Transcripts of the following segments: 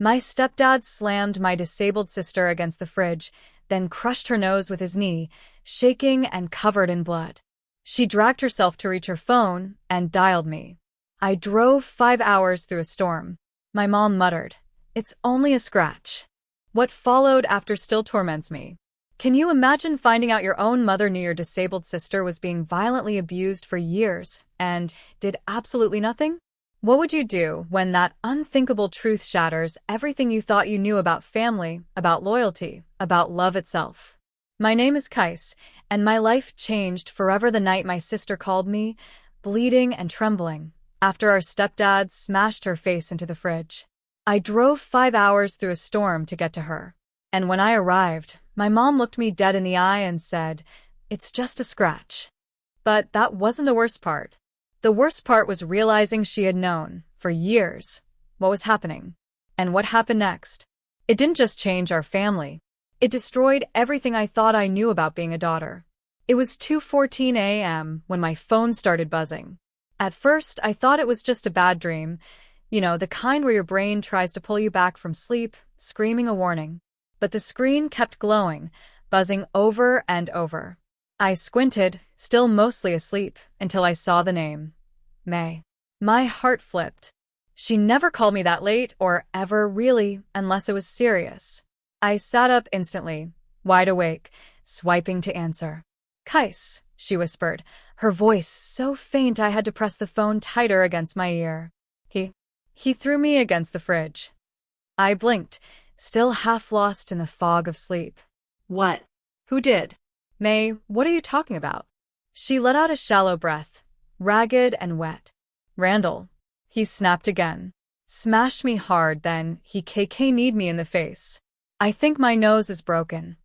My stepdad slammed my disabled sister against the fridge, then crushed her nose with his knee, shaking and covered in blood. She dragged herself to reach her phone and dialed me. I drove 5 hours through a storm. My mom muttered, "It's only a scratch." What followed after still torments me. Can you imagine finding out your own mother knew your disabled sister was being violently abused for years and did absolutely nothing? What would you do when that unthinkable truth shatters everything you thought you knew about family, about loyalty, about love itself? My name is Kais, and my life changed forever the night my sister called me, bleeding and trembling, after our stepdad smashed her face into the fridge. I drove 5 hours through a storm to get to her. And when I arrived, my mom looked me dead in the eye and said, "It's just a scratch." But that wasn't the worst part. The worst part was realizing she had known, for years, what was happening. And what happened next? It didn't just change our family. It destroyed everything I thought I knew about being a daughter. It was 2:14 a.m. when my phone started buzzing. At first, I thought it was just a bad dream. You know, the kind where your brain tries to pull you back from sleep, screaming a warning. But the screen kept glowing, buzzing over and over. I squinted, still mostly asleep, until I saw the name. May. My heart flipped. She never called me that late, or ever really, unless it was serious. I sat up instantly, wide awake, swiping to answer. "Kais," she whispered, her voice so faint I had to press the phone tighter against my ear. He threw me against the fridge. I blinked, still half lost in the fog of sleep. What? Who did? May, what are you talking about? She let out a shallow breath, ragged and wet. Randall. He snapped again. Smashed me hard, then he KK'd me in the face. I think my nose is broken.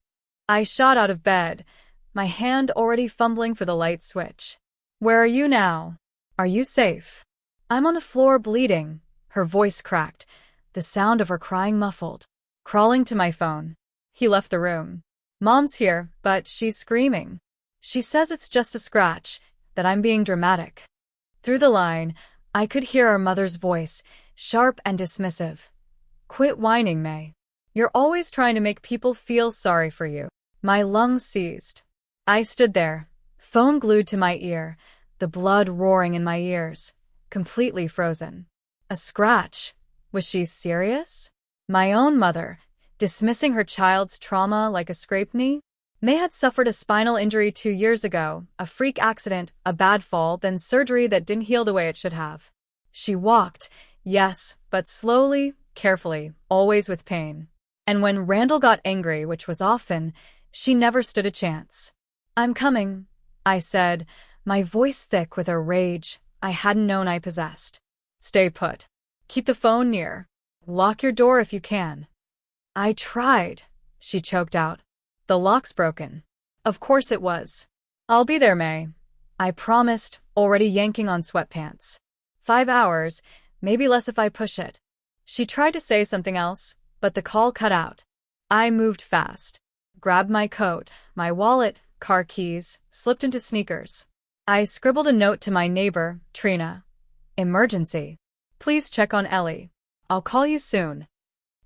I shot out of bed, my hand already fumbling for the light switch. Where are you now? Are you safe? I'm on the floor bleeding. Her voice cracked, the sound of her crying muffled. Crawling to my phone. He left the room. Mom's here, but she's screaming. She says it's just a scratch, that I'm being dramatic. Through the line, I could hear our mother's voice, sharp and dismissive. "Quit whining, May. You're always trying to make people feel sorry for you." My lungs seized. I stood there, phone glued to my ear, the blood roaring in my ears, completely frozen. A scratch? Was she serious? My own mother, dismissing her child's trauma like a scraped knee? May had suffered a spinal injury 2 years ago, a freak accident, a bad fall, then surgery that didn't heal the way it should have. She walked, yes, but slowly, carefully, always with pain. And when Randall got angry, which was often, she never stood a chance. "I'm coming," I said, my voice thick with a rage I hadn't known I possessed. "Stay put. Keep the phone near. Lock your door if you can." "I tried," she choked out. "The lock's broken." Of course it was. "I'll be there, May," I promised, already yanking on sweatpants. 5 hours, maybe less if I push it. She tried to say something else, but the call cut out. I moved fast. Grabbed my coat, my wallet, car keys, slipped into sneakers. I scribbled a note to my neighbor, Trina. "Emergency. Please check on Ellie. I'll call you soon."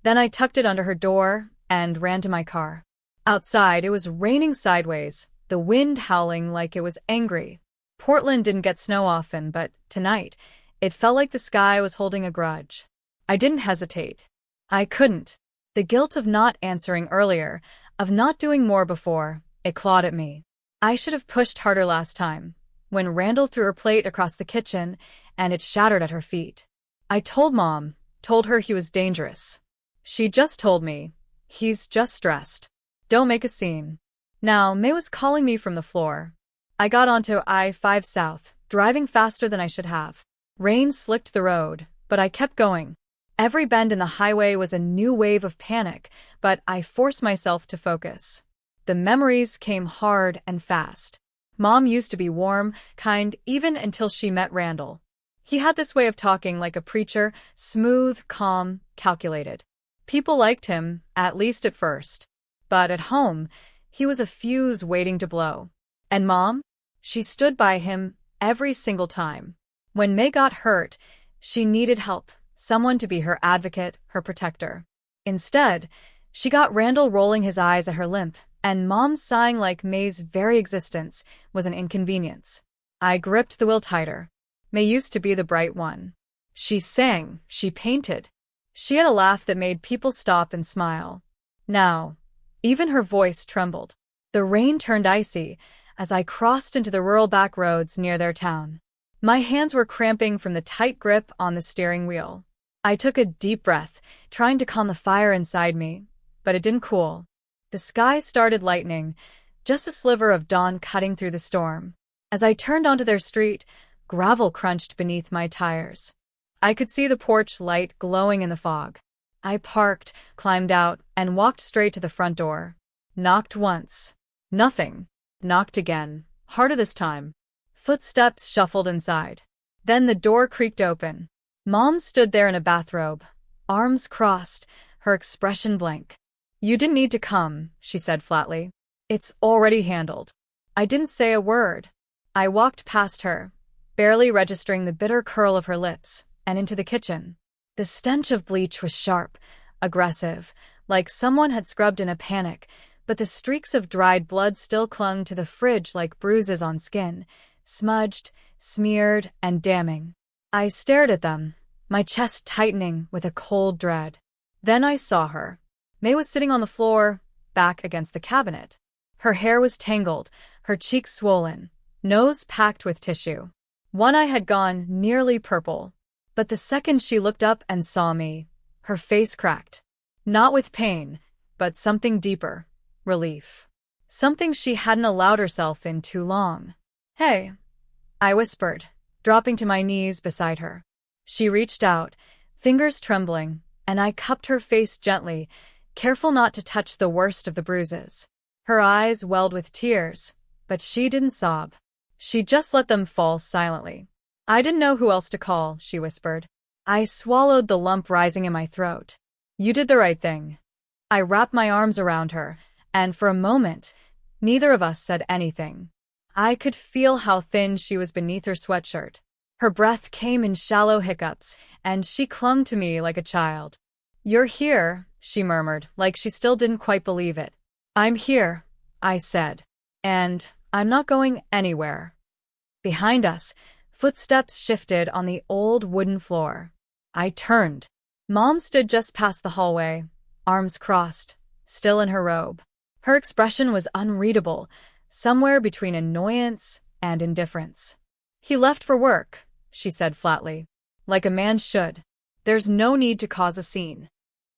Then I tucked it under her door and ran to my car. Outside, it was raining sideways, the wind howling like it was angry. Portland didn't get snow often, but tonight, it felt like the sky was holding a grudge. I didn't hesitate. I couldn't. The guilt of not answering earlier, of not doing more before, it clawed at me. I should have pushed harder last time, when Randall threw her plate across the kitchen and it shattered at her feet. I told Mom, told her he was dangerous. She just told me, "He's just stressed. Don't make a scene." Now, May was calling me from the floor. I got onto I-5 South, driving faster than I should have. Rain slicked the road, but I kept going. Every bend in the highway was a new wave of panic, but I forced myself to focus. The memories came hard and fast. Mom used to be warm, kind, even until she met Randall. He had this way of talking like a preacher, smooth, calm, calculated. People liked him, at least at first. But at home, he was a fuse waiting to blow. And Mom? She stood by him every single time. When May got hurt, she needed help, someone to be her advocate, her protector. Instead, she got Randall rolling his eyes at her limp, and Mom sighing like May's very existence was an inconvenience. I gripped the wheel tighter. May used to be the bright one. She sang, she painted. She had a laugh that made people stop and smile. Now, even her voice trembled. The rain turned icy as I crossed into the rural back roads near their town. My hands were cramping from the tight grip on the steering wheel. I took a deep breath, trying to calm the fire inside me, but it didn't cool. The sky started lightening, just a sliver of dawn cutting through the storm. As I turned onto their street, gravel crunched beneath my tires. I could see the porch light glowing in the fog. I parked, climbed out, and walked straight to the front door. Knocked once. Nothing. Knocked again, harder this time. Footsteps shuffled inside. Then the door creaked open. Mom stood there in a bathrobe, arms crossed, her expression blank. "You didn't need to come," she said flatly. "It's already handled." I didn't say a word. I walked past her, barely registering the bitter curl of her lips, and into the kitchen. The stench of bleach was sharp, aggressive, like someone had scrubbed in a panic, but the streaks of dried blood still clung to the fridge like bruises on skin, smudged, smeared, and damning. I stared at them, my chest tightening with a cold dread. Then I saw her. May was sitting on the floor, back against the cabinet. Her hair was tangled, her cheeks swollen, nose packed with tissue. One eye had gone nearly purple. But the second she looked up and saw me, her face cracked. Not with pain, but something deeper. Relief. Something she hadn't allowed herself in too long. "Hey," I whispered, dropping to my knees beside her. She reached out, fingers trembling, and I cupped her face gently, careful not to touch the worst of the bruises. Her eyes welled with tears, but she didn't sob. She just let them fall silently. "I didn't know who else to call," she whispered. I swallowed the lump rising in my throat. "You did the right thing." I wrapped my arms around her, and for a moment, neither of us said anything. I could feel how thin she was beneath her sweatshirt. Her breath came in shallow hiccups, and she clung to me like a child. "You're here," she murmured, like she still didn't quite believe it. "I'm here," I said. "And I'm not going anywhere." Behind us, footsteps shifted on the old wooden floor. I turned. Mom stood just past the hallway, arms crossed, still in her robe. Her expression was unreadable, somewhere between annoyance and indifference. "He left for work," she said flatly, "like a man should. There's no need to cause a scene."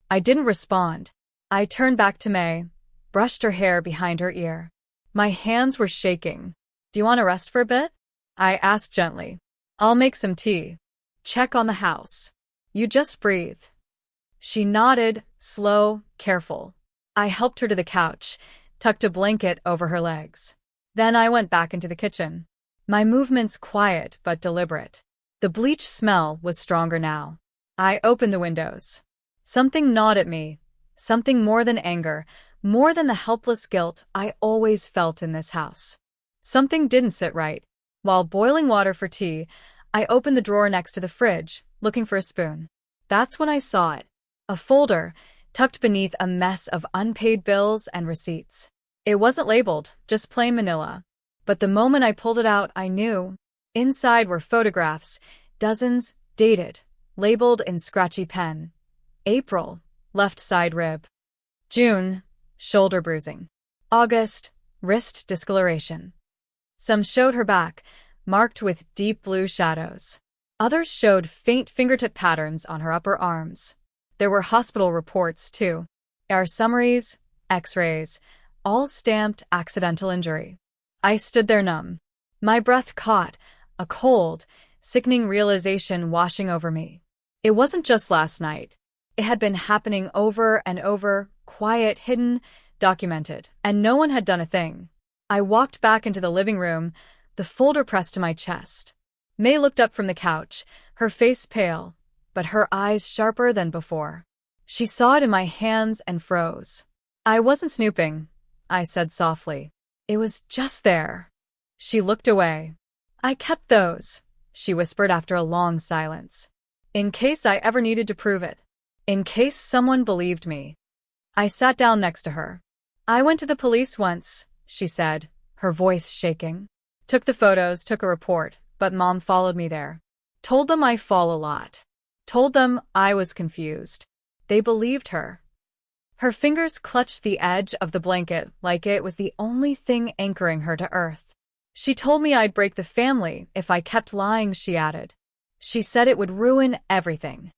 I didn't respond. I turned back to May, brushed her hair behind her ear. My hands were shaking. "Do you want to rest for a bit?" I asked gently. "I'll make some tea. Check on the house. You just breathe." She nodded, slow, careful. I helped her to the couch, tucked a blanket over her legs. Then I went back into the kitchen. My movements quiet but deliberate. The bleach smell was stronger now. I opened the windows. Something gnawed at me, something more than anger, more than the helpless guilt I always felt in this house. Something didn't sit right. While boiling water for tea, I opened the drawer next to the fridge, looking for a spoon. That's when I saw it. A folder, tucked beneath a mess of unpaid bills and receipts. It wasn't labeled, just plain manila. But the moment I pulled it out, I knew. Inside were photographs, dozens, dated, labeled in scratchy pen. April, left side rib. June, shoulder bruising. August, wrist discoloration. Some showed her back, marked with deep blue shadows. Others showed faint fingertip patterns on her upper arms. There were hospital reports, too. ER summaries, X-rays, all stamped accidental injury. I stood there numb. My breath caught, a cold, sickening realization washing over me. It wasn't just last night. It had been happening over and over, quiet, hidden, documented, and no one had done a thing. I walked back into the living room, the folder pressed to my chest. May looked up from the couch, her face pale, but her eyes sharper than before. She saw it in my hands and froze. "I wasn't snooping," I said softly. "It was just there." She looked away. "I kept those," she whispered after a long silence. In case I ever needed to prove it. In case someone believed me. I sat down next to her. I went to the police once, she said, her voice shaking. Took the photos, took a report, but Mom followed me there. Told them I fall a lot. Told them I was confused. They believed her. Her fingers clutched the edge of the blanket like it was the only thing anchoring her to earth. She told me I'd break the family if I kept lying, she added. She said it would ruin everything.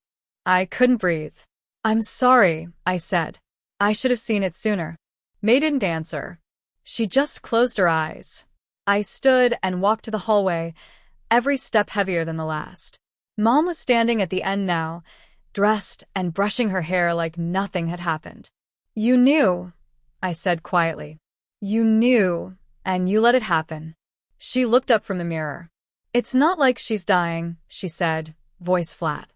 I couldn't breathe. I'm sorry, I said. I should have seen it sooner. May didn't answer. She just closed her eyes. I stood and walked to the hallway, every step heavier than the last. Mom was standing at the end now, dressed and brushing her hair like nothing had happened. You knew, I said quietly. You knew, and you let it happen. She looked up from the mirror. It's not like she's dying, she said, voice flat.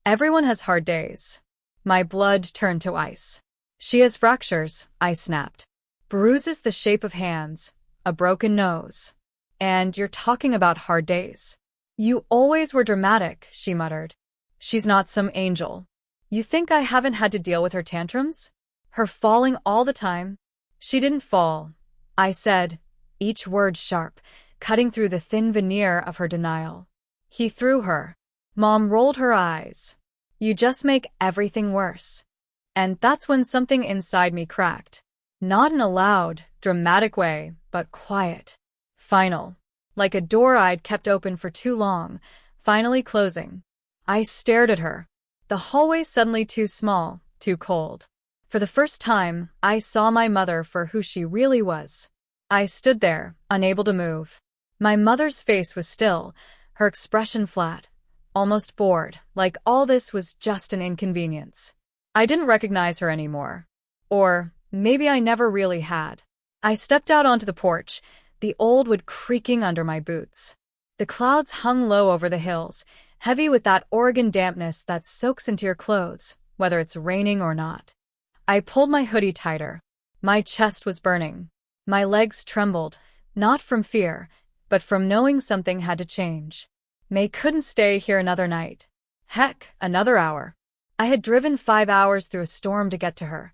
Everyone has hard days. My blood turned to ice. She has fractures, I snapped. Bruises the shape of hands, a broken nose. And you're talking about hard days. You always were dramatic, she muttered. She's not some angel. You think I haven't had to deal with her tantrums? Her falling all the time? She didn't fall, I said, each word sharp, cutting through the thin veneer of her denial. He threw her. Mom rolled her eyes. You just make everything worse. And that's when something inside me cracked. Not in a loud, dramatic way, but quiet. Final. Like a door I'd kept open for too long, finally closing. I stared at her. The hallway suddenly too small, too cold. For the first time, I saw my mother for who she really was. I stood there, unable to move. My mother's face was still, her expression flat, almost bored, like all this was just an inconvenience. I didn't recognize her anymore. Or maybe I never really had. I stepped out onto the porch, the old wood creaking under my boots. The clouds hung low over the hills, heavy with that Oregon dampness that soaks into your clothes, whether it's raining or not. I pulled my hoodie tighter. My chest was burning. My legs trembled, not from fear, but from knowing something had to change. May couldn't stay here another night. Heck, another hour. I had driven 5 hours through a storm to get to her,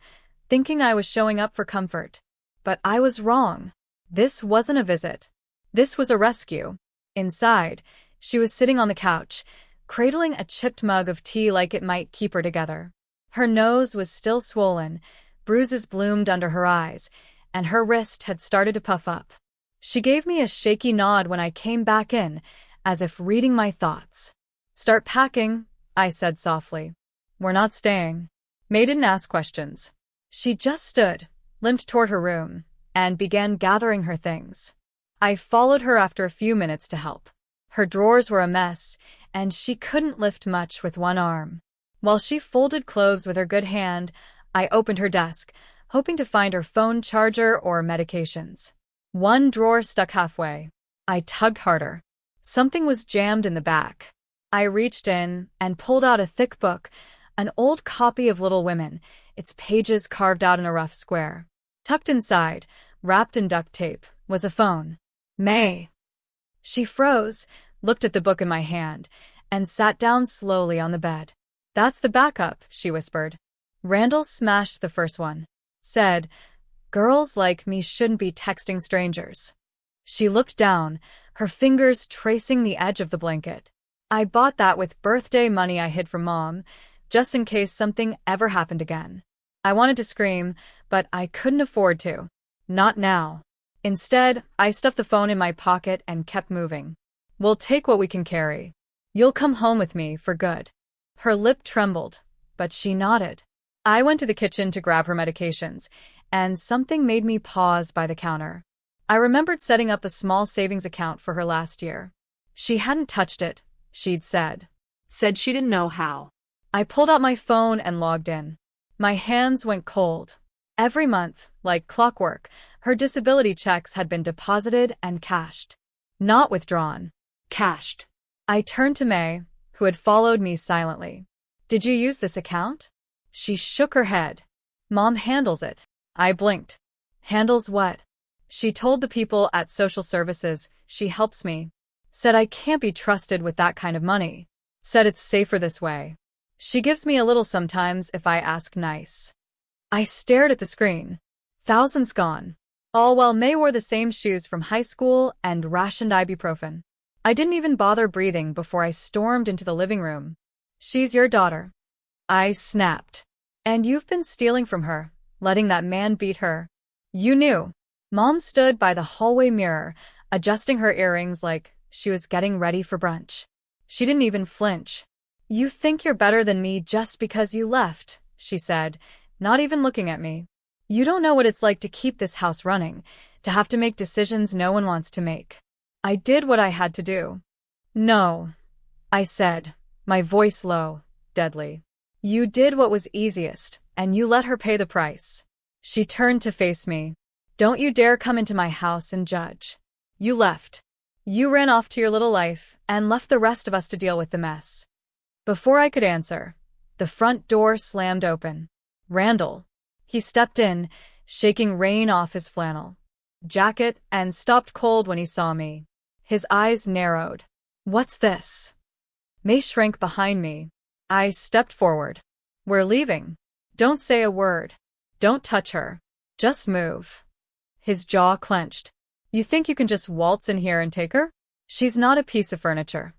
thinking I was showing up for comfort. But I was wrong. This wasn't a visit. This was a rescue. Inside, she was sitting on the couch, cradling a chipped mug of tea like it might keep her together. Her nose was still swollen, bruises bloomed under her eyes, and her wrist had started to puff up. She gave me a shaky nod when I came back in, as if reading my thoughts. Start packing, I said softly. We're not staying. May didn't ask questions. She just stood, limped toward her room, and began gathering her things. I followed her after a few minutes to help. Her drawers were a mess, and she couldn't lift much with one arm. While she folded clothes with her good hand, I opened her desk, hoping to find her phone charger or medications. One drawer stuck halfway. I tugged harder. Something was jammed in the back. I reached in and pulled out a thick book, an old copy of Little Women, its pages carved out in a rough square. Tucked inside, wrapped in duct tape, was a phone. May. She froze, looked at the book in my hand, and sat down slowly on the bed. That's the backup, she whispered. Randall smashed the first one. Said, girls like me shouldn't be texting strangers. She looked down, her fingers tracing the edge of the blanket. I bought that with birthday money I hid from Mom, just in case something ever happened again. I wanted to scream, but I couldn't afford to. Not now. Instead, I stuffed the phone in my pocket and kept moving. We'll take what we can carry. You'll come home with me for good. Her lip trembled, but she nodded. I went to the kitchen to grab her medications, and something made me pause by the counter. I remembered setting up a small savings account for her last year. She hadn't touched it, she'd said. Said she didn't know how. I pulled out my phone and logged in. My hands went cold. Every month, like clockwork, her disability checks had been deposited and cashed. Not withdrawn. Cashed. I turned to May, who had followed me silently. Did you use this account? She shook her head. Mom handles it. I blinked. Handles what? She told the people at social services she helps me. Said I can't be trusted with that kind of money. Said it's safer this way. She gives me a little sometimes if I ask nice. I stared at the screen. Thousands gone. All while May wore the same shoes from high school and rationed ibuprofen. I didn't even bother breathing before I stormed into the living room. She's your daughter. I snapped. And you've been stealing from her, letting that man beat her. You knew. Mom stood by the hallway mirror, adjusting her earrings like she was getting ready for brunch. She didn't even flinch. You think you're better than me just because you left, she said, not even looking at me. You don't know what it's like to keep this house running, to have to make decisions no one wants to make. I did what I had to do. No, I said, my voice low, deadly. You did what was easiest, and you let her pay the price. She turned to face me. Don't you dare come into my house and judge. You left. You ran off to your little life and left the rest of us to deal with the mess. Before I could answer, the front door slammed open. Randall. He stepped in, shaking rain off his flannel jacket, and stopped cold when he saw me. His eyes narrowed. What's this? May shrank behind me. I stepped forward. We're leaving. Don't say a word. Don't touch her. Just move. His jaw clenched. You think you can just waltz in here and take her? She's not a piece of furniture.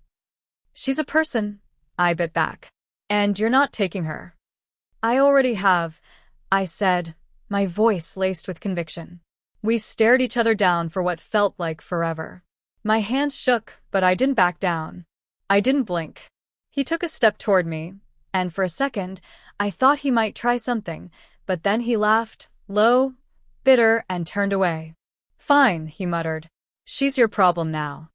She's a person, I bit back. And you're not taking her. I already have, I said, my voice laced with conviction. We stared each other down for what felt like forever. My hands shook, but I didn't back down. I didn't blink. He took a step toward me, and for a second, I thought he might try something, but then he laughed, low, bitter, and turned away. Fine, he muttered. She's your problem now.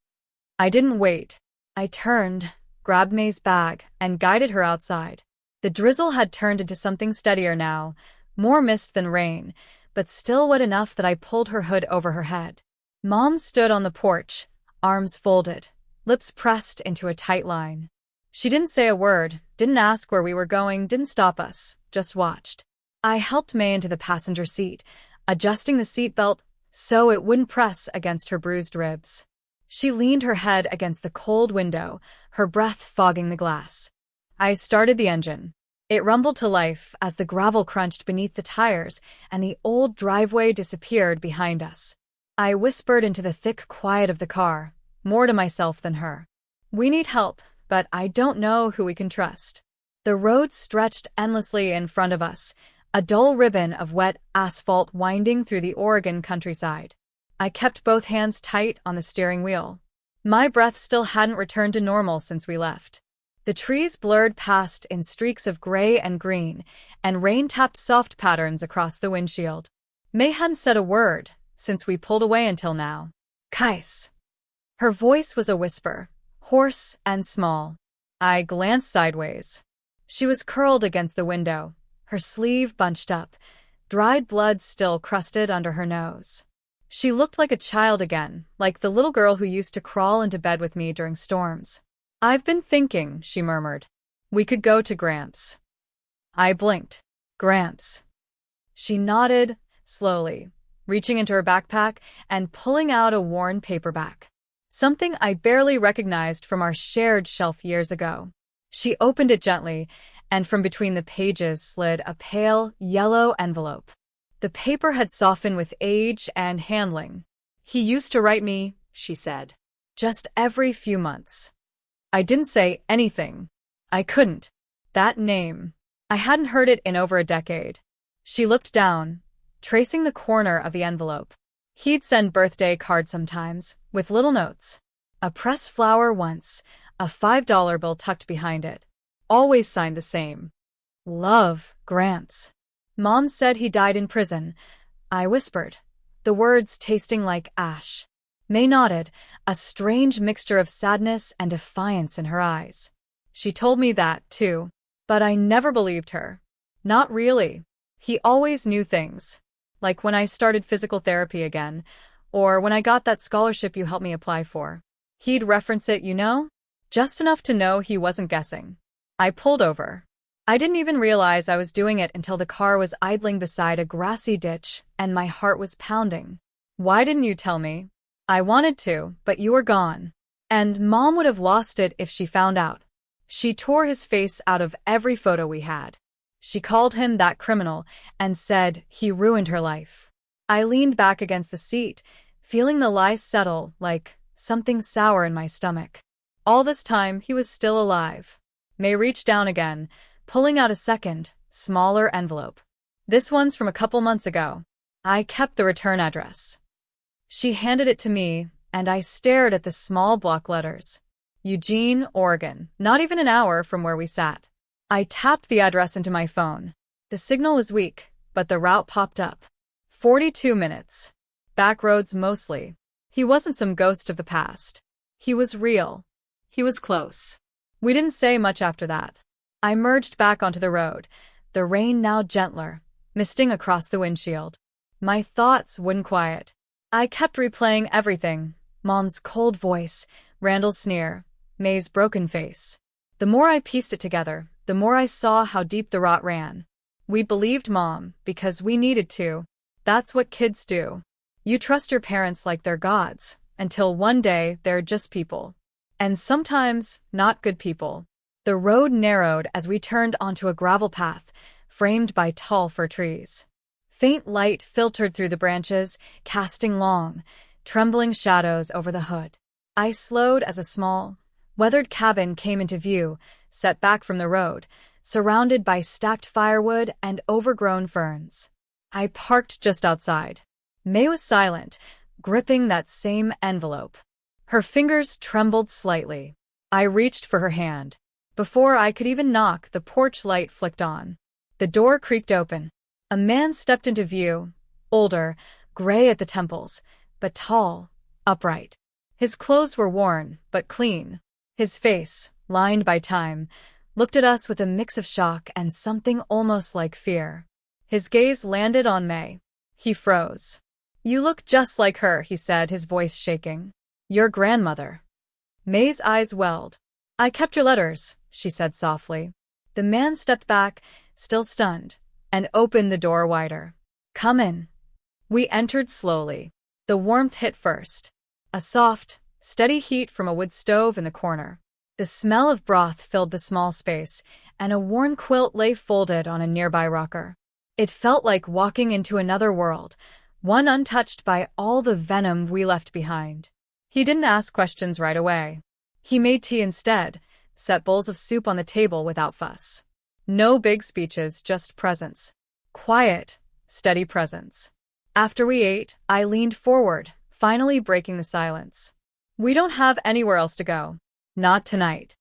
I didn't wait. I turned, grabbed May's bag, and guided her outside. The drizzle had turned into something steadier now, more mist than rain, but still wet enough that I pulled her hood over her head. Mom stood on the porch, arms folded, lips pressed into a tight line. She didn't say a word, didn't ask where we were going, didn't stop us, just watched. I helped May into the passenger seat, adjusting the seatbelt so it wouldn't press against her bruised ribs. She leaned her head against the cold window, her breath fogging the glass. I started the engine. It rumbled to life as the gravel crunched beneath the tires and the old driveway disappeared behind us. I whispered into the thick quiet of the car, more to myself than her. We need help, but I don't know who we can trust. The road stretched endlessly in front of us, a dull ribbon of wet asphalt winding through the Oregon countryside. I kept both hands tight on the steering wheel. My breath still hadn't returned to normal since we left. The trees blurred past in streaks of gray and green, and rain tapped soft patterns across the windshield. May hadn't said a word since we pulled away until now. Kais. Her voice was a whisper, hoarse and small. I glanced sideways. She was curled against the window, her sleeve bunched up, dried blood still crusted under her nose. She looked like a child again, like the little girl who used to crawl into bed with me during storms. I've been thinking, she murmured. We could go to Gramps. I blinked. Gramps. She nodded, slowly, reaching into her backpack and pulling out a worn paperback. Something I barely recognized from our shared shelf years ago. She opened it gently, and from between the pages slid a pale, yellow envelope. The paper had softened with age and handling. He used to write me, she said, just every few months. I didn't say anything. I couldn't. That name. I hadn't heard it in over a decade. She looked down, tracing the corner of the envelope. He'd send birthday cards sometimes, with little notes. A pressed flower once, a $5 bill tucked behind it. Always signed the same. Love, Gramps. Mom said he died in prison. I whispered, the words tasting like ash. May nodded, a strange mixture of sadness and defiance in her eyes. She told me that, too. But I never believed her. Not really. He always knew things. Like when I started physical therapy again, or when I got that scholarship you helped me apply for. He'd reference it, you know? Just enough to know he wasn't guessing. I pulled over. I didn't even realize I was doing it until the car was idling beside a grassy ditch and my heart was pounding. Why didn't you tell me? I wanted to, but you were gone. And Mom would have lost it if she found out. She tore his face out of every photo we had. She called him that criminal and said he ruined her life. I leaned back against the seat, feeling the lies settle like something sour in my stomach. All this time, he was still alive. May reached down again, pulling out a second, smaller envelope. This one's from a couple months ago. I kept the return address. She handed it to me, and I stared at the small block letters. Eugene, Oregon, not even an hour from where we sat. I tapped the address into my phone. The signal was weak, but the route popped up. 42 minutes. Back roads mostly. He wasn't some ghost of the past. He was real. He was close. We didn't say much after that. I merged back onto the road, the rain now gentler, misting across the windshield. My thoughts wouldn't quiet. I kept replaying everything. Mom's cold voice, Randall's sneer, May's broken face. The more I pieced it together, the more I saw how deep the rot ran. We believed Mom because we needed to. That's what kids do. You trust your parents like they're gods, until one day they're just people. And sometimes, not good people. The road narrowed as we turned onto a gravel path, framed by tall fir trees. Faint light filtered through the branches, casting long, trembling shadows over the hood. I slowed as a small, weathered cabin came into view, set back from the road, surrounded by stacked firewood and overgrown ferns. I parked just outside. May was silent, gripping that same envelope. Her fingers trembled slightly. I reached for her hand. Before I could even knock, the porch light flicked on. The door creaked open. A man stepped into view, older, gray at the temples, but tall, upright. His clothes were worn, but clean. His face, lined by time, looked at us with a mix of shock and something almost like fear. His gaze landed on May. He froze. "You look just like her," he said, his voice shaking. "Your grandmother." May's eyes welled. "I kept your letters," she said softly. The man stepped back, still stunned, and opened the door wider. "Come in." We entered slowly. The warmth hit first. A soft, steady heat from a wood stove in the corner. The smell of broth filled the small space, and a worn quilt lay folded on a nearby rocker. It felt like walking into another world, one untouched by all the venom we left behind. He didn't ask questions right away. He made tea instead, set bowls of soup on the table without fuss. No big speeches, just presence. Quiet, steady presence. After we ate, I leaned forward, finally breaking the silence. "We don't have anywhere else to go. Not tonight."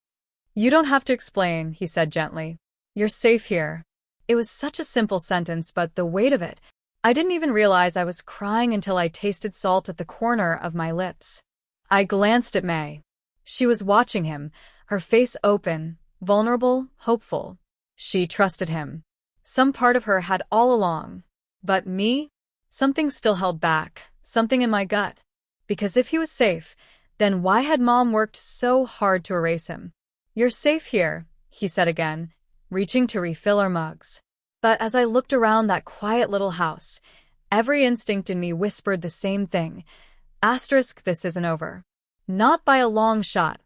"You don't have to explain," he said gently. "You're safe here." It was such a simple sentence, but the weight of it. I didn't even realize I was crying until I tasted salt at the corner of my lips. I glanced at May. She was watching him, her face open, vulnerable, hopeful. She trusted him. Some part of her had all along. But me? Something still held back, something in my gut. Because if he was safe, then why had Mom worked so hard to erase him? "You're safe here," he said again, reaching to refill our mugs. But as I looked around that quiet little house, every instinct in me whispered the same thing. Asterisk, this isn't over. Not by a long shot.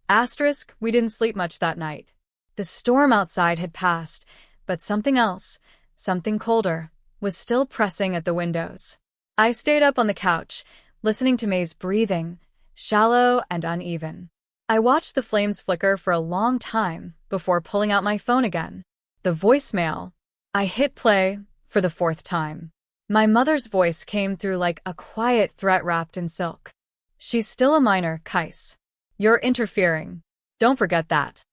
Asterisk, we didn't sleep much that night. The storm outside had passed, but something else, something colder, was still pressing at the windows. I stayed up on the couch, listening to May's breathing, shallow and uneven. I watched the flames flicker for a long time before pulling out my phone again. The voicemail. I hit play for the fourth time. My mother's voice came through like a quiet threat wrapped in silk. "She's still a minor, Kais. You're interfering. Don't forget that."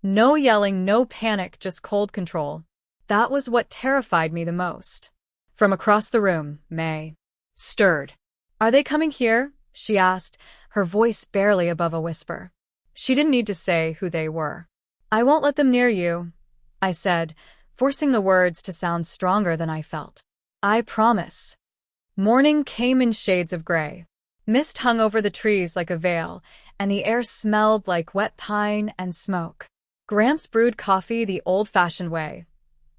No yelling, no panic, just cold control. That was what terrified me the most. From across the room, May stirred. "Are they coming here?" she asked, her voice barely above a whisper. She didn't need to say who they were. "I won't let them near you," I said, forcing the words to sound stronger than I felt. "I promise." Morning came in shades of gray. Mist hung over the trees like a veil, and the air smelled like wet pine and smoke. Gramps brewed coffee the old-fashioned way,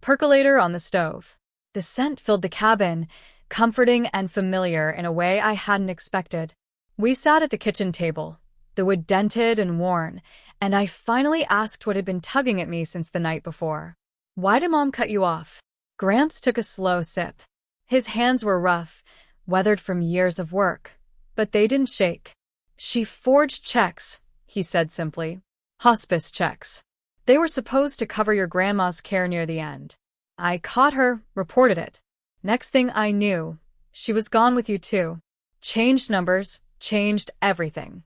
percolator on the stove. The scent filled the cabin, comforting and familiar in a way I hadn't expected. We sat at the kitchen table, the wood dented and worn, And I finally asked what had been tugging at me since the night before. Why did Mom cut you off? Gramps took a slow sip. His hands were rough, weathered from years of work, but they didn't shake. She forged checks, he said simply. Hospice checks. They were supposed to cover your grandma's care near the end. I caught her, reported it. Next thing I knew, she was gone with you too. Changed numbers, changed everything.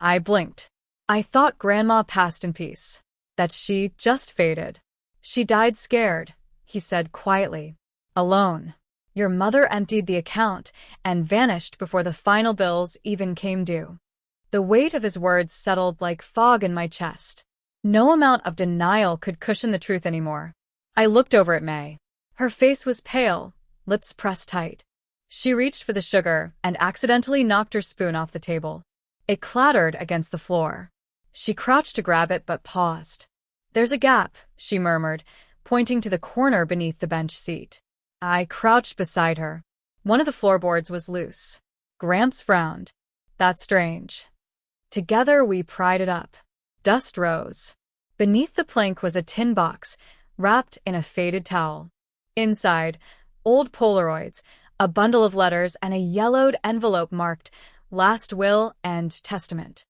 I blinked. I thought Grandma passed in peace. That she just faded. She died scared, he said quietly. Alone. Your mother emptied the account and vanished before the final bills even came due. The weight of his words settled like fog in my chest. No amount of denial could cushion the truth anymore. I looked over at May. Her face was pale, lips pressed tight. She reached for the sugar and accidentally knocked her spoon off the table. It clattered against the floor. She crouched to grab it but paused. There's a gap, she murmured, pointing to the corner beneath the bench seat. I crouched beside her. One of the floorboards was loose. Gramps frowned. That's strange. Together we pried it up. Dust rose. Beneath the plank was a tin box, wrapped in a faded towel. Inside, old Polaroids, a bundle of letters, and a yellowed envelope marked Last Will and Testament.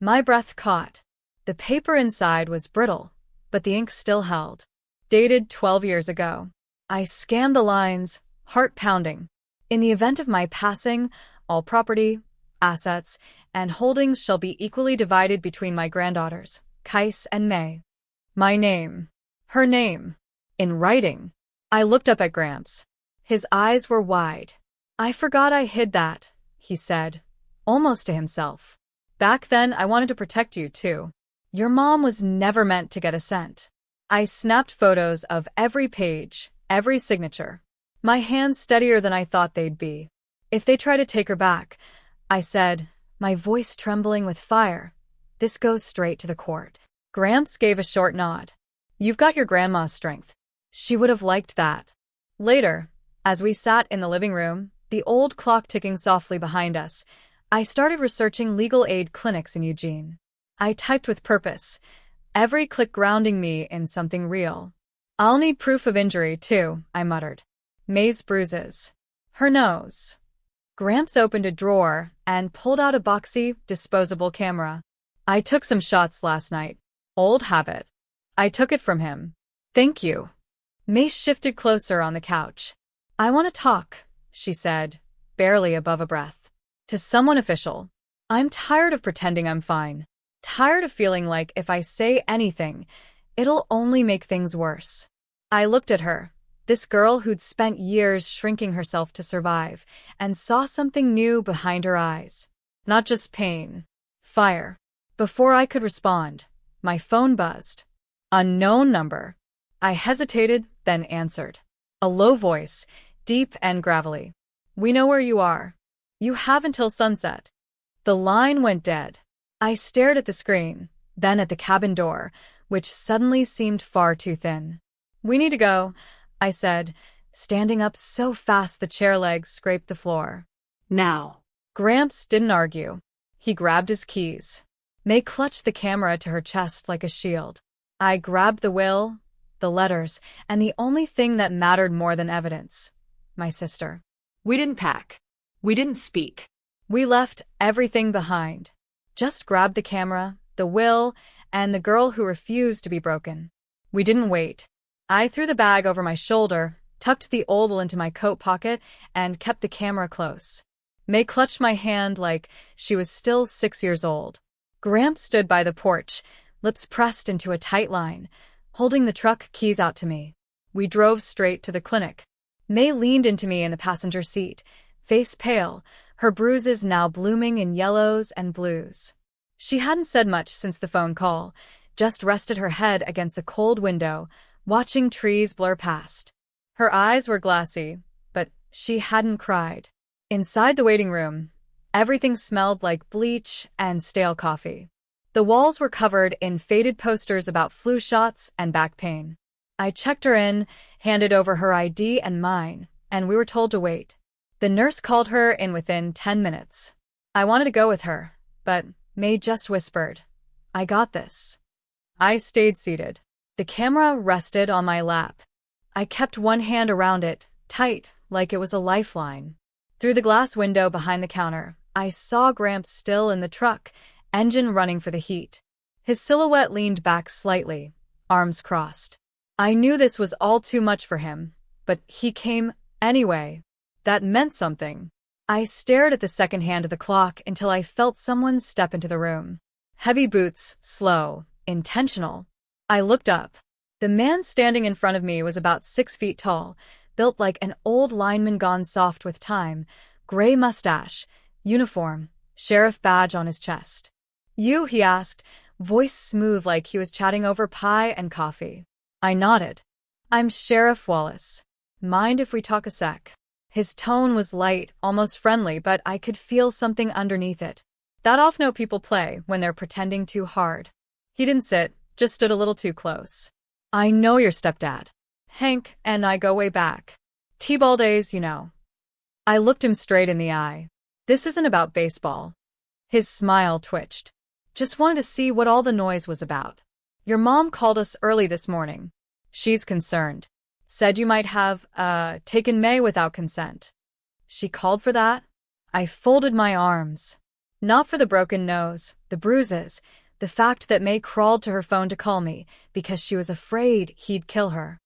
My breath caught. The paper inside was brittle, but the ink still held. Dated 12 years ago. I scanned the lines, heart pounding. In the event of my passing, all property, assets, and holdings shall be equally divided between my granddaughters, Kais and May. My name. Her name. In writing. I looked up at Gramps. His eyes were wide. I forgot I hid that, he said, almost to himself. Back then, I wanted to protect you, too. Your mom was never meant to get a cent. I snapped photos of every page, every signature. My hands steadier than I thought they'd be. If they try to take her back, I said, my voice trembling with fire, this goes straight to the court. Gramps gave a short nod. You've got your grandma's strength. She would have liked that. Later, as we sat in the living room, the old clock ticking softly behind us, I started researching legal aid clinics in Eugene. I typed with purpose, every click grounding me in something real. I'll need proof of injury, too, I muttered. May's bruises. Her nose. Gramps opened a drawer and pulled out a boxy, disposable camera. I took some shots last night. Old habit. I took it from him. Thank you. May shifted closer on the couch. I want to talk, she said, barely above a breath. To someone official. I'm tired of pretending I'm fine. Tired of feeling like if I say anything, it'll only make things worse. I looked at her, this girl who'd spent years shrinking herself to survive, and saw something new behind her eyes. Not just pain. Fire. Before I could respond, my phone buzzed. Unknown number. I hesitated, then answered. A low voice, deep and gravelly. We know where you are. You have until sunset. The line went dead. I stared at the screen, then at the cabin door, which suddenly seemed far too thin. We need to go, I said, standing up so fast the chair legs scraped the floor. Now. Gramps didn't argue. He grabbed his keys. May clutched the camera to her chest like a shield. I grabbed the will, the letters, and the only thing that mattered more than evidence, my sister. We didn't pack. We didn't speak. We left everything behind. Just grabbed the camera, the will, and the girl who refused to be broken. We didn't wait. I threw the bag over my shoulder, tucked the old will into my coat pocket, and kept the camera close. May clutched my hand like she was still 6 years old. Gramps stood by the porch, lips pressed into a tight line, holding the truck keys out to me. We drove straight to the clinic. May leaned into me in the passenger seat, face pale, her bruises now blooming in yellows and blues. She hadn't said much since the phone call, just rested her head against the cold window, watching trees blur past. Her eyes were glassy, but she hadn't cried. Inside the waiting room, everything smelled like bleach and stale coffee. The walls were covered in faded posters about flu shots and back pain. I checked her in, handed over her ID and mine, and we were told to wait. The nurse called her in within 10 minutes. I wanted to go with her, but May just whispered, I got this. I stayed seated. The camera rested on my lap. I kept one hand around it, tight, like it was a lifeline. Through the glass window behind the counter, I saw Gramps still in the truck, engine running for the heat. His silhouette leaned back slightly, arms crossed. I knew this was all too much for him, but he came anyway. That meant something. I stared at the second hand of the clock until I felt someone step into the room. Heavy boots, slow, intentional. I looked up. The man standing in front of me was about 6 feet tall, built like an old lineman gone soft with time, gray mustache, uniform, sheriff badge on his chest. "You?" he asked, voice smooth like he was chatting over pie and coffee. I nodded. "I'm Sheriff Wallace. Mind if we talk a sec?" His tone was light, almost friendly, but I could feel something underneath it. That off-note people play when they're pretending too hard. He didn't sit, just stood a little too close. "I know your stepdad. Hank and I go way back. T-ball days, you know." I looked him straight in the eye. "This isn't about baseball." His smile twitched. "Just wanted to see what all the noise was about. Your mom called us early this morning. She's concerned. Said you might have, taken May without consent." "She called for that?" I folded my arms. Not for the broken nose, the bruises, the fact that May crawled to her phone to call me because she was afraid he'd kill her.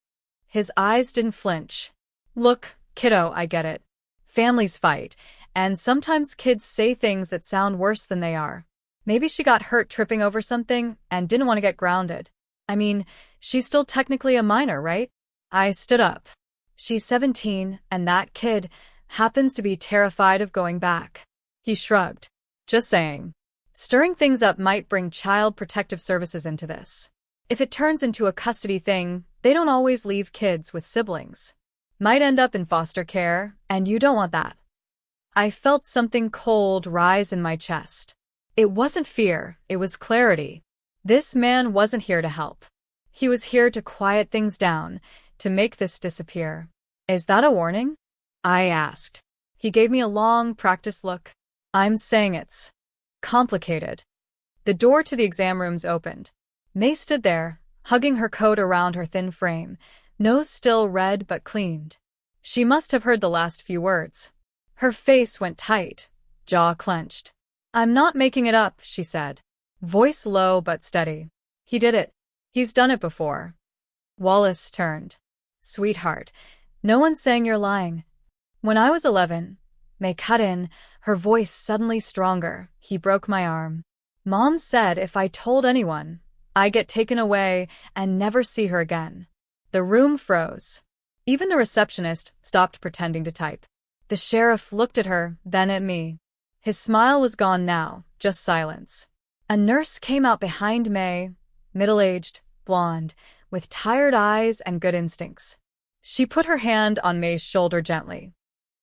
His eyes didn't flinch. "Look, kiddo, I get it. Families fight, and sometimes kids say things that sound worse than they are. Maybe she got hurt tripping over something and didn't want to get grounded. I mean, she's still technically a minor, right?" I stood up. "She's 17, and that kid happens to be terrified of going back." He shrugged. "Just saying. Stirring things up might bring Child Protective Services into this. If it turns into a custody thing, they don't always leave kids with siblings. Might end up in foster care, and you don't want that." I felt something cold rise in my chest. It wasn't fear, it was clarity. This man wasn't here to help. He was here to quiet things down, to make this disappear. "Is that a warning?" I asked. He gave me a long, practiced look. "I'm saying it's complicated." The door to the exam rooms opened. May stood there, hugging her coat around her thin frame, nose still red but cleaned. She must have heard the last few words. Her face went tight, jaw clenched. "I'm not making it up," she said, voice low but steady. "He did it. He's done it before." Wallace turned. "Sweetheart, no one's saying you're lying. When I was 11, May cut in, her voice suddenly stronger. He broke my arm. Mom said if I told anyone, I'd get taken away and never see her again." The room froze. Even the receptionist stopped pretending to type. The sheriff looked at her, then at me. His smile was gone now, just silence. A nurse came out behind May, middle-aged, blonde, with tired eyes and good instincts. She put her hand on May's shoulder gently.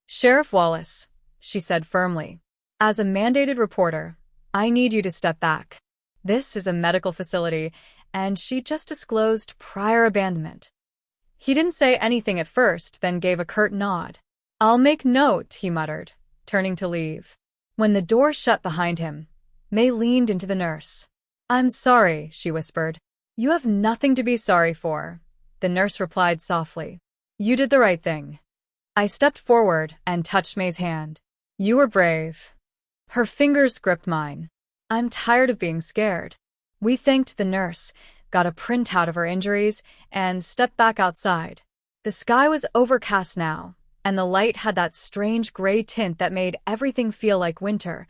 "Sheriff Wallace," she said firmly, "as a mandated reporter, I need you to step back. This is a medical facility, and she just disclosed prior abandonment." He didn't say anything at first, then gave a curt nod. "I'll make note," he muttered, turning to leave. When the door shut behind him, May leaned into the nurse. "I'm sorry," she whispered. "You have nothing to be sorry for," the nurse replied softly. "You did the right thing." I stepped forward and touched May's hand. "You were brave." Her fingers gripped mine. "I'm tired of being scared." We thanked the nurse, got a printout of her injuries, and stepped back outside. The sky was overcast now, and the light had that strange gray tint that made everything feel like winter,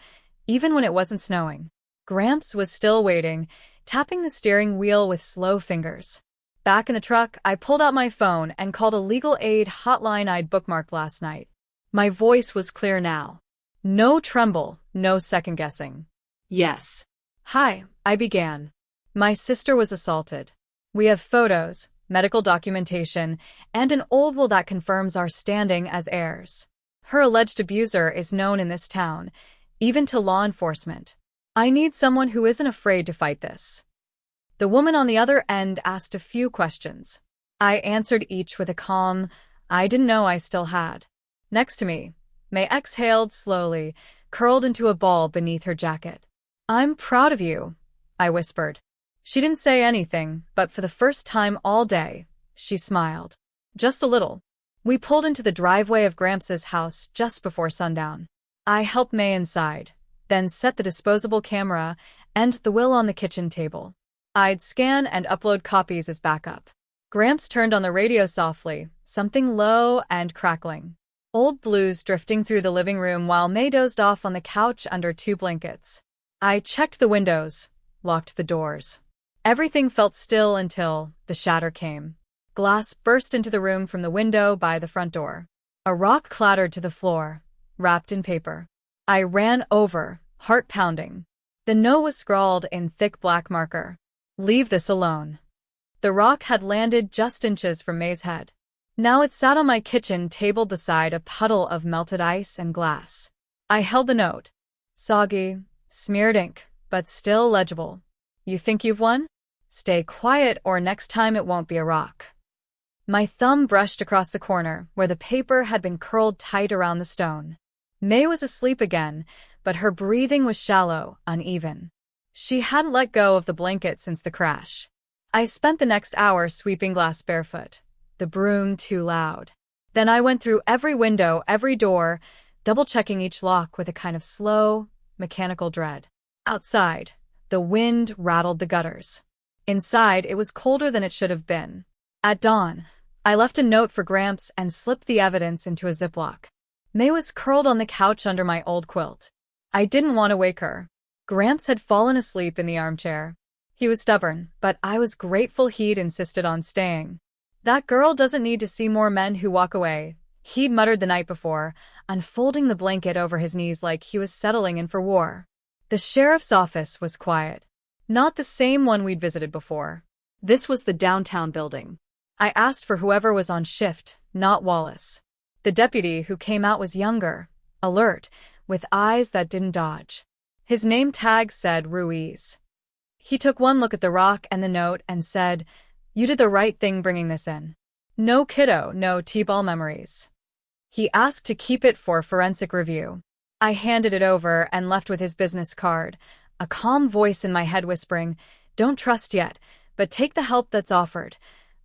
even when it wasn't snowing. Gramps was still waiting, tapping the steering wheel with slow fingers. Back in the truck, I pulled out my phone and called a legal aid hotline I'd bookmarked last night. My voice was clear now. No tremble, no second-guessing. "Yes." "Hi," I began. "My sister was assaulted. We have photos, medical documentation, and an old will that confirms our standing as heirs. Her alleged abuser is known in this town, even to law enforcement. I need someone who isn't afraid to fight this." The woman on the other end asked a few questions. I answered each with a calm I didn't know I still had. Next to me, May exhaled slowly, curled into a ball beneath her jacket. "I'm proud of you," I whispered. She didn't say anything, but for the first time all day, she smiled. Just a little. We pulled into the driveway of Gramps' house just before sundown. I helped May inside, then set the disposable camera and the will on the kitchen table. I'd scan and upload copies as backup. Gramps turned on the radio softly, something low and crackling. Old blues drifting through the living room while May dozed off on the couch under 2 blankets. I checked the windows, locked the doors. Everything felt still until the shatter came. Glass burst into the room from the window by the front door. A rock clattered to the floor, wrapped in paper. I ran over, heart pounding. The note was scrawled in thick black marker. "Leave this alone." The rock had landed just inches from May's head. Now it sat on my kitchen table beside a puddle of melted ice and glass. I held the note. Soggy, smeared ink, but still legible. "You think you've won? Stay quiet or next time it won't be a rock." My thumb brushed across the corner where the paper had been curled tight around the stone. May was asleep again, but her breathing was shallow, uneven. She hadn't let go of the blanket since the crash. I spent the next hour sweeping glass barefoot, the broom too loud. Then I went through every window, every door, double-checking each lock with a kind of slow, mechanical dread. Outside, the wind rattled the gutters. Inside, it was colder than it should have been. At dawn, I left a note for Gramps and slipped the evidence into a Ziploc. May was curled on the couch under my old quilt. I didn't want to wake her. Gramps had fallen asleep in the armchair. He was stubborn, but I was grateful he'd insisted on staying. "That girl doesn't need to see more men who walk away," he'd muttered the night before, unfolding the blanket over his knees like he was settling in for war. The sheriff's office was quiet. Not the same one we'd visited before. This was the downtown building. I asked for whoever was on shift, not Wallace. The deputy who came out was younger, alert, with eyes that didn't dodge. His name tag said Ruiz. He took one look at the rock and the note and said, "You did the right thing bringing this in. No kiddo, no T-ball memories." He asked to keep it for forensic review. I handed it over and left with his business card, a calm voice in my head whispering, "Don't trust yet, but take the help that's offered."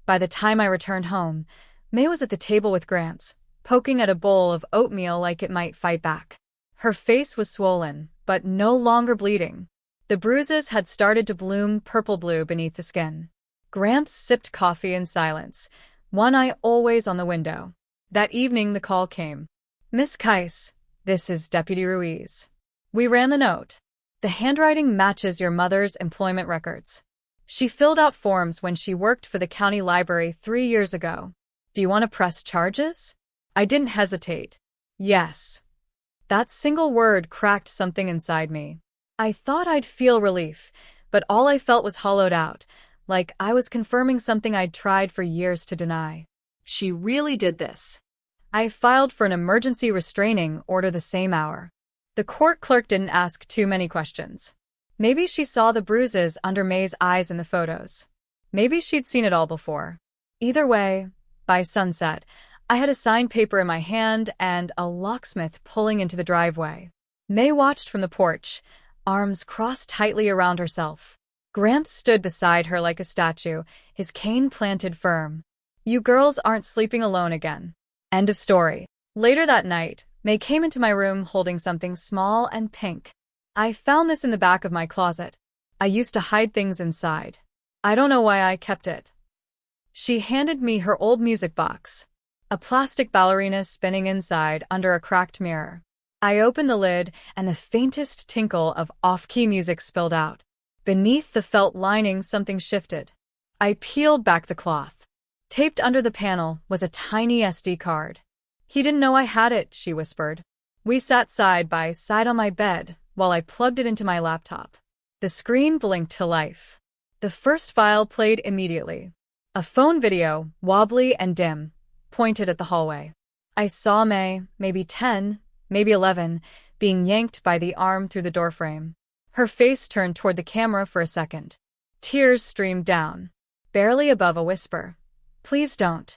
By the time I returned home, May was at the table with Gramps, poking at a bowl of oatmeal like it might fight back. Her face was swollen, but no longer bleeding. The bruises had started to bloom purple-blue beneath the skin. Gramps sipped coffee in silence, one eye always on the window. That evening the call came. "Miss Keiss, this is Deputy Ruiz. We ran the note. The handwriting matches your mother's employment records. She filled out forms when she worked for the county library 3 years ago. Do you want to press charges?" I didn't hesitate. "Yes." That single word cracked something inside me. I thought I'd feel relief, but all I felt was hollowed out, like I was confirming something I'd tried for years to deny. She really did this. I filed for an emergency restraining order the same hour. The court clerk didn't ask too many questions. Maybe she saw the bruises under May's eyes in the photos. Maybe she'd seen it all before. Either way, by sunset, I had a signed paper in my hand and a locksmith pulling into the driveway. May watched from the porch, arms crossed tightly around herself. Gramps stood beside her like a statue, his cane planted firm. "You girls aren't sleeping alone again." End of story. Later that night, May came into my room holding something small and pink. "I found this in the back of my closet. I used to hide things inside. I don't know why I kept it." She handed me her old music box, a plastic ballerina spinning inside under a cracked mirror. I opened the lid, and the faintest tinkle of off-key music spilled out. Beneath the felt lining, something shifted. I peeled back the cloth. Taped under the panel was a tiny SD card. "He didn't know I had it," she whispered. We sat side by side on my bed while I plugged it into my laptop. The screen blinked to life. The first file played immediately. A phone video, wobbly and dim, pointed at the hallway. I saw May, maybe 10, maybe 11, being yanked by the arm through the doorframe. Her face turned toward the camera for a second. Tears streamed down, barely above a whisper. "Please don't."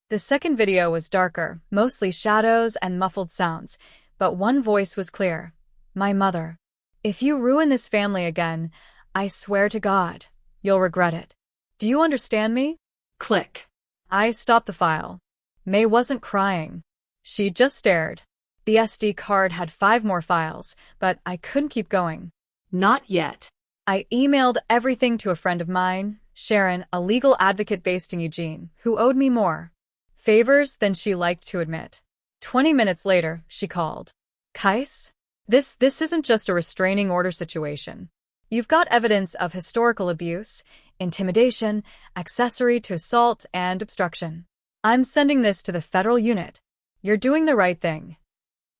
The second video was darker, mostly shadows and muffled sounds, but one voice was clear. "My mother. If you ruin this family again, I swear to God, you'll regret it. Do you understand me? Click. I stopped the file. May wasn't crying. She just stared. The SD card had 5 more files, but I couldn't keep going. Not yet. I emailed everything to a friend of mine, Sharon, a legal advocate based in Eugene, who owed me more favors than she liked to admit. 20 minutes later, she called. Kais? This isn't just a restraining order situation. You've got evidence of historical abuse, intimidation, accessory to assault, and obstruction. I'm sending this to the federal unit. You're doing the right thing.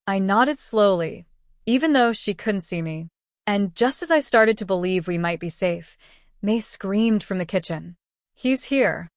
I nodded slowly, even though she couldn't see me. And just as I started to believe we might be safe, May screamed from the kitchen. He's here.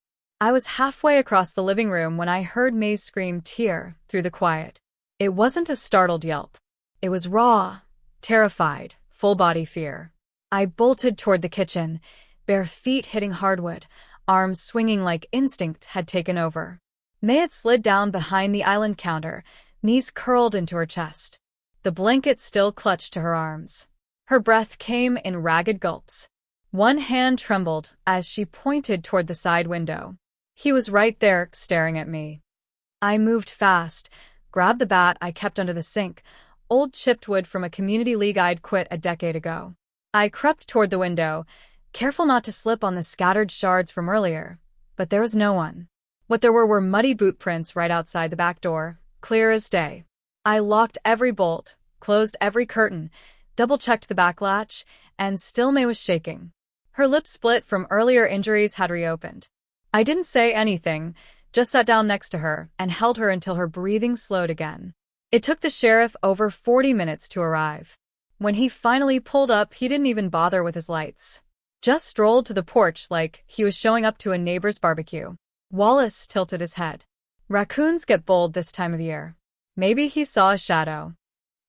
I was halfway across the living room when I heard May's scream tear through the quiet. It wasn't a startled yelp. It was raw, terrified, full-body fear. I bolted toward the kitchen, bare feet hitting hardwood, arms swinging like instinct had taken over. May had slid down behind the island counter, knees curled into her chest. The blanket still clutched to her arms. Her breath came in ragged gulps. One hand trembled as she pointed toward the side window. He was right there, staring at me. I moved fast, grabbed the bat I kept under the sink, old chipped wood from a community league I'd quit a decade ago. I crept toward the window, careful not to slip on the scattered shards from earlier, but there was no one. What there were muddy boot prints right outside the back door, clear as day. I locked every bolt, closed every curtain, double-checked the back latch, and still May was shaking. Her lips split from earlier injuries had reopened. I didn't say anything, just sat down next to her and held her until her breathing slowed again. It took the sheriff over 40 minutes to arrive. When he finally pulled up, he didn't even bother with his lights. Just strolled to the porch like he was showing up to a neighbor's barbecue. Wallace tilted his head. Raccoons get bold this time of year. Maybe he saw a shadow.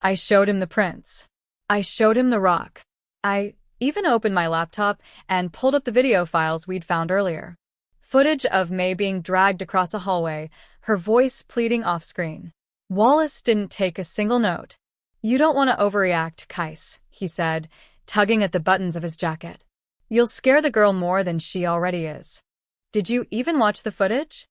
I showed him the prints. I showed him the rock. I even opened my laptop and pulled up the video files we'd found earlier. Footage of May being dragged across a hallway, her voice pleading off-screen. Wallace didn't take a single note. You don't want to overreact, Kais, he said, tugging at the buttons of his jacket. You'll scare the girl more than she already is. Did you even watch the footage?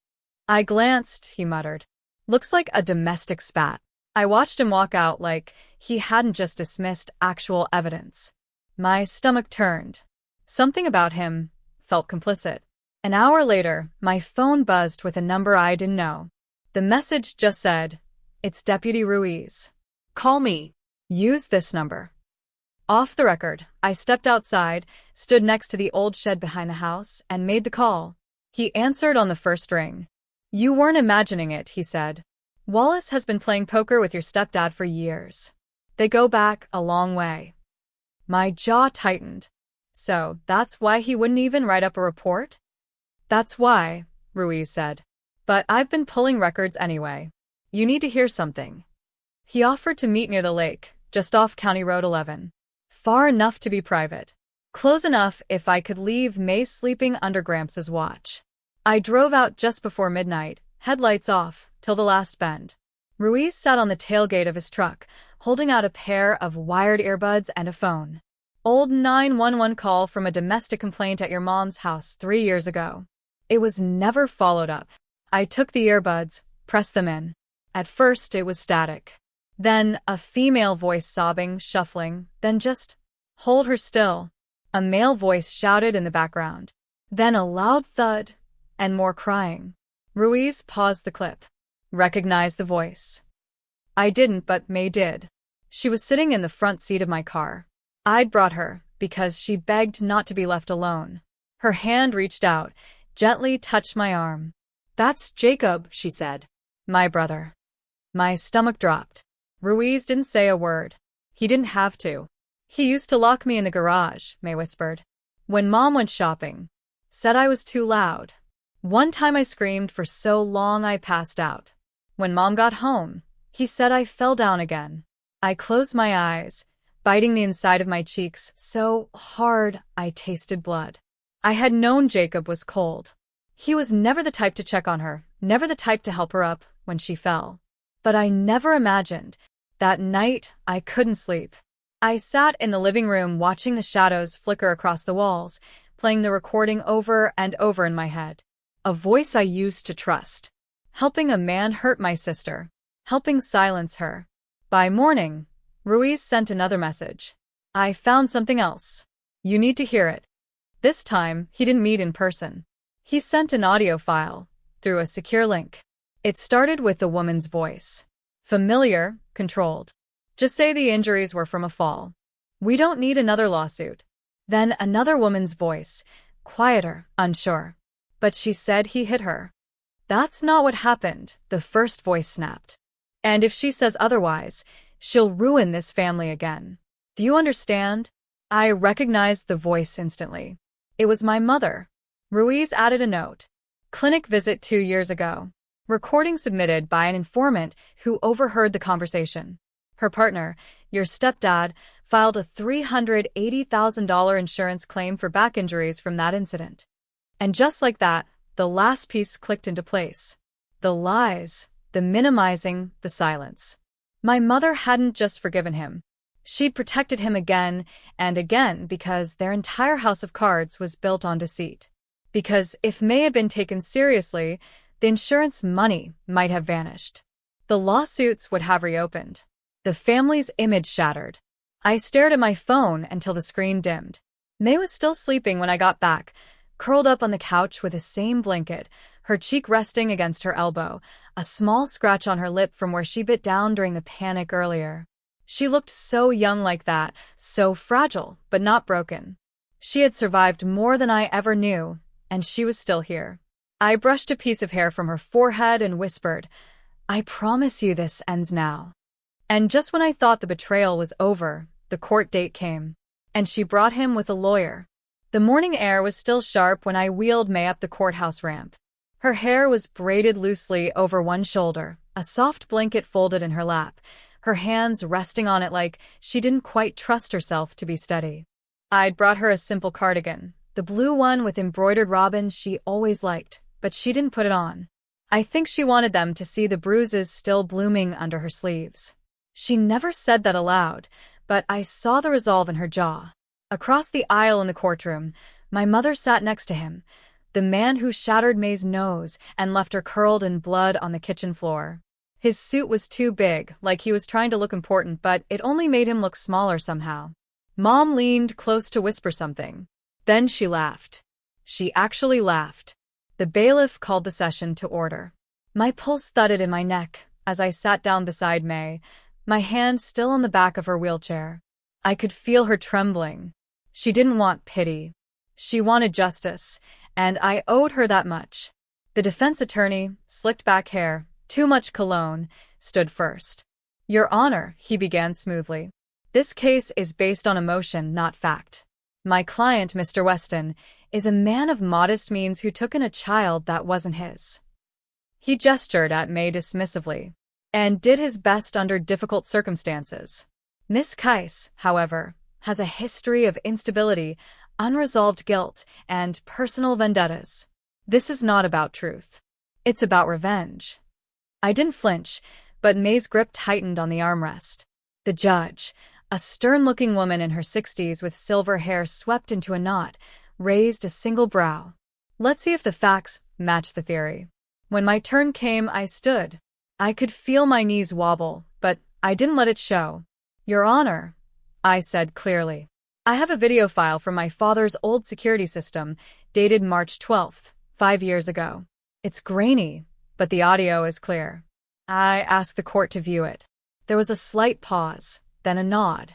I glanced, he muttered. Looks like a domestic spat. I watched him walk out like he hadn't just dismissed actual evidence. My stomach turned. Something about him felt complicit. An hour later, my phone buzzed with a number I didn't know. The message just said, "It's Deputy Ruiz. Call me." Use this number. Off the record, I stepped outside, stood next to the old shed behind the house, and made the call. He answered on the first ring. You weren't imagining it, he said. Wallace has been playing poker with your stepdad for years. They go back a long way. My jaw tightened. So that's why he wouldn't even write up a report? That's why, Ruiz said. But I've been pulling records anyway. You need to hear something. He offered to meet near the lake, just off County Road 11. Far enough to be private. Close enough if I could leave May sleeping under Gramps' watch. I drove out just before midnight, headlights off, till the last bend. Ruiz sat on the tailgate of his truck, holding out a pair of wired earbuds and a phone. Old 911 call from a domestic complaint at your mom's house 3 years ago. It was never followed up. I took the earbuds, pressed them in. At first it was static. Then a female voice sobbing, shuffling, then just, hold her still. A male voice shouted in the background. Then a loud thud, and more crying. Ruiz paused the clip. Recognized the voice. I didn't, but May did. She was sitting in the front seat of my car. I'd brought her, because she begged not to be left alone. Her hand reached out, gently touched my arm. That's Jacob, she said. My brother. My stomach dropped. Ruiz didn't say a word. He didn't have to. He used to lock me in the garage, May whispered. When Mom went shopping. Said I was too loud. One time I screamed for so long I passed out. When Mom got home, he said I fell down again. I closed my eyes, biting the inside of my cheeks so hard I tasted blood. I had known Jacob was cold. He was never the type to check on her, never the type to help her up when she fell. But I never imagined that night I couldn't sleep. I sat in the living room watching the shadows flicker across the walls, playing the recording over and over in my head. A voice I used to trust. Helping a man hurt my sister. Helping silence her. By morning, Ruiz sent another message. I found something else. You need to hear it. This time, he didn't meet in person. He sent an audio file, through a secure link. It started with the woman's voice. Familiar, controlled. Just say the injuries were from a fall. We don't need another lawsuit. Then another woman's voice, quieter, unsure. But she said he hit her. That's not what happened, the first voice snapped. And if she says otherwise, she'll ruin this family again. Do you understand? I recognized the voice instantly. It was my mother. Ruiz added a note. Clinic visit 2 years ago. Recording submitted by an informant who overheard the conversation. Her partner, your stepdad, filed a $380,000 insurance claim for back injuries from that incident. And just like that, the last piece clicked into place. The lies, the minimizing, the silence. My mother hadn't just forgiven him. She'd protected him again and again because their entire house of cards was built on deceit. Because if May had been taken seriously, the insurance money might have vanished. The lawsuits would have reopened. The family's image shattered. I stared at my phone until the screen dimmed. May was still sleeping when I got back, curled up on the couch with the same blanket, her cheek resting against her elbow, a small scratch on her lip from where she bit down during the panic earlier. She looked so young like that, so fragile, but not broken. She had survived more than I ever knew, and she was still here. I brushed a piece of hair from her forehead and whispered, I promise you this ends now. And just when I thought the betrayal was over, the court date came. And she brought him with a lawyer. The morning air was still sharp when I wheeled May up the courthouse ramp. Her hair was braided loosely over one shoulder, a soft blanket folded in her lap, her hands resting on it like she didn't quite trust herself to be steady. I'd brought her a simple cardigan, the blue one with embroidered robins she always liked, but she didn't put it on. I think she wanted them to see the bruises still blooming under her sleeves. She never said that aloud, but I saw the resolve in her jaw. Across the aisle in the courtroom, my mother sat next to him, the man who shattered May's nose and left her curled in blood on the kitchen floor. His suit was too big, like he was trying to look important, but it only made him look smaller somehow. Mom leaned close to whisper something. Then she laughed. She actually laughed. The bailiff called the session to order. My pulse thudded in my neck as I sat down beside May, my hand still on the back of her wheelchair. I could feel her trembling. She didn't want pity. She wanted justice, and I owed her that much. The defense attorney, slicked back hair, too much cologne, stood first. Your Honor, he began smoothly. This case is based on emotion, not fact. My client, Mr. Weston, is a man of modest means who took in a child that wasn't his. He gestured at May dismissively, and did his best under difficult circumstances. Miss Kais, however, has a history of instability, unresolved guilt, and personal vendettas. This is not about truth. It's about revenge. I didn't flinch, but May's grip tightened on the armrest. The judge, a stern-looking woman in her 60s with silver hair swept into a knot, raised a single brow. Let's see if the facts match the theory. When my turn came, I stood. I could feel my knees wobble, but I didn't let it show. Your Honor, I said clearly. I have a video file from my father's old security system, dated March 12th, 5 years ago. It's grainy, but the audio is clear. I asked the court to view it. There was a slight pause, then a nod.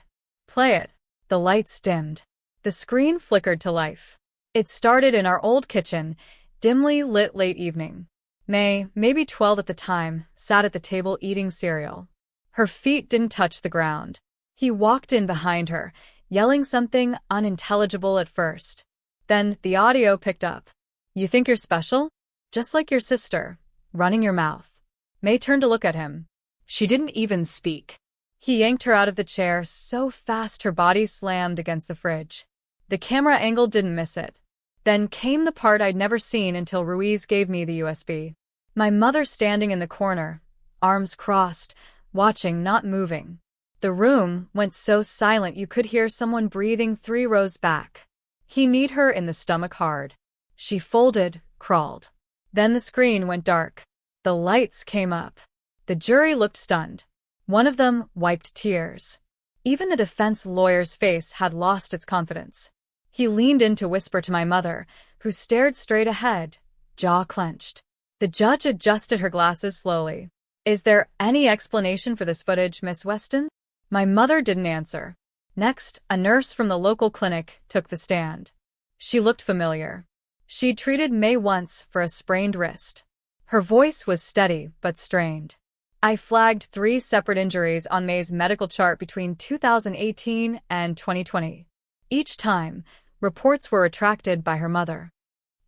Play it. The lights dimmed. The screen flickered to life. It started in our old kitchen, dimly lit late evening. May, maybe 12 at the time, sat at the table eating cereal. Her feet didn't touch the ground. He walked in behind her, yelling something unintelligible at first. Then the audio picked up. You think you're special? Just like your sister, running your mouth. May turned to look at him. She didn't even speak. He yanked her out of the chair so fast her body slammed against the fridge. The camera angle didn't miss it. Then came the part I'd never seen until Ruiz gave me the USB. My mother standing in the corner, arms crossed, watching, not moving. The room went so silent you could hear someone breathing 3 rows back. He kneed her in the stomach hard. She folded, crawled. Then the screen went dark. The lights came up. The jury looked stunned. One of them wiped tears. Even the defense lawyer's face had lost its confidence. He leaned in to whisper to my mother, who stared straight ahead, jaw clenched. The judge adjusted her glasses slowly. "Is there any explanation for this footage, Miss Weston?" My mother didn't answer. Next, a nurse from the local clinic took the stand. She looked familiar. She'd treated May once for a sprained wrist. Her voice was steady but strained. I flagged 3 separate injuries on May's medical chart between 2018 and 2020. Each time, reports were retracted by her mother.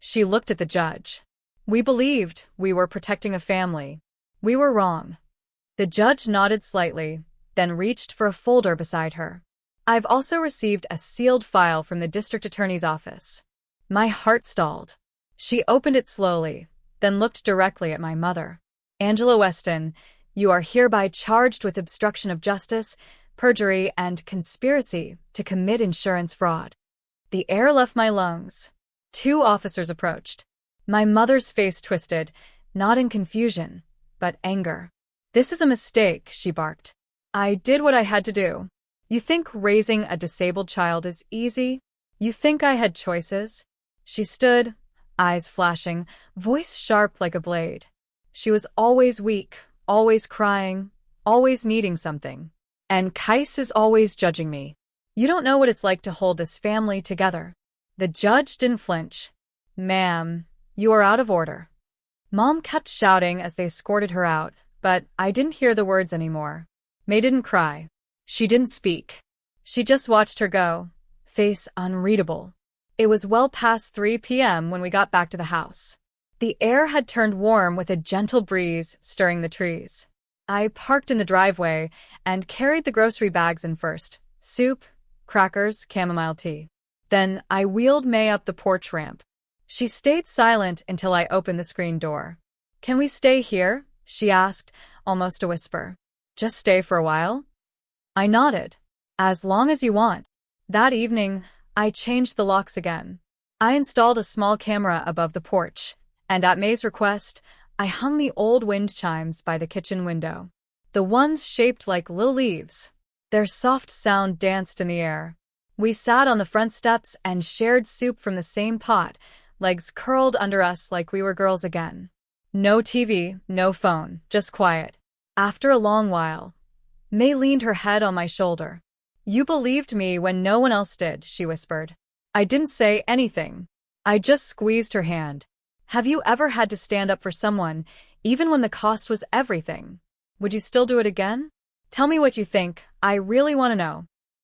She looked at the judge. "We believed we were protecting a family. We were wrong." The judge nodded slightly, then reached for a folder beside her. "I've also received a sealed file from the district attorney's office." My heart stalled. She opened it slowly, then looked directly at my mother. "Angela Weston, you are hereby charged with obstruction of justice, perjury, and conspiracy to commit insurance fraud." The air left my lungs. 2 officers approached. My mother's face twisted, not in confusion, but anger. "This is a mistake," she barked. "I did what I had to do. You think raising a disabled child is easy? You think I had choices?" She stood, eyes flashing, voice sharp like a blade. She was always weak, always crying, always needing something. "And Kais is always judging me. You don't know what it's like to hold this family together." The judge didn't flinch. "Ma'am, you are out of order." Mom kept shouting as they escorted her out, but I didn't hear the words anymore. May didn't cry. She didn't speak. She just watched her go, face unreadable. It was well past 3 p.m. when we got back to the house. The air had turned warm with a gentle breeze stirring the trees. I parked in the driveway and carried the grocery bags in first: soup, crackers, chamomile tea. Then I wheeled May up the porch ramp. She stayed silent until I opened the screen door. "Can we stay here?" she asked, almost a whisper. "Just stay for a while?" I nodded. "As long as you want." That evening, I changed the locks again. I installed a small camera above the porch, and at May's request, I hung the old wind chimes by the kitchen window. The ones shaped like little leaves. Their soft sound danced in the air. We sat on the front steps and shared soup from the same pot, legs curled under us like we were girls again. No TV, no phone, just quiet. After a long while, May leaned her head on my shoulder. "You believed me when no one else did," she whispered. I didn't say anything. I just squeezed her hand. "Have you ever had to stand up for someone, even when the cost was everything? Would you still do it again? Tell me what you think. I really want to know."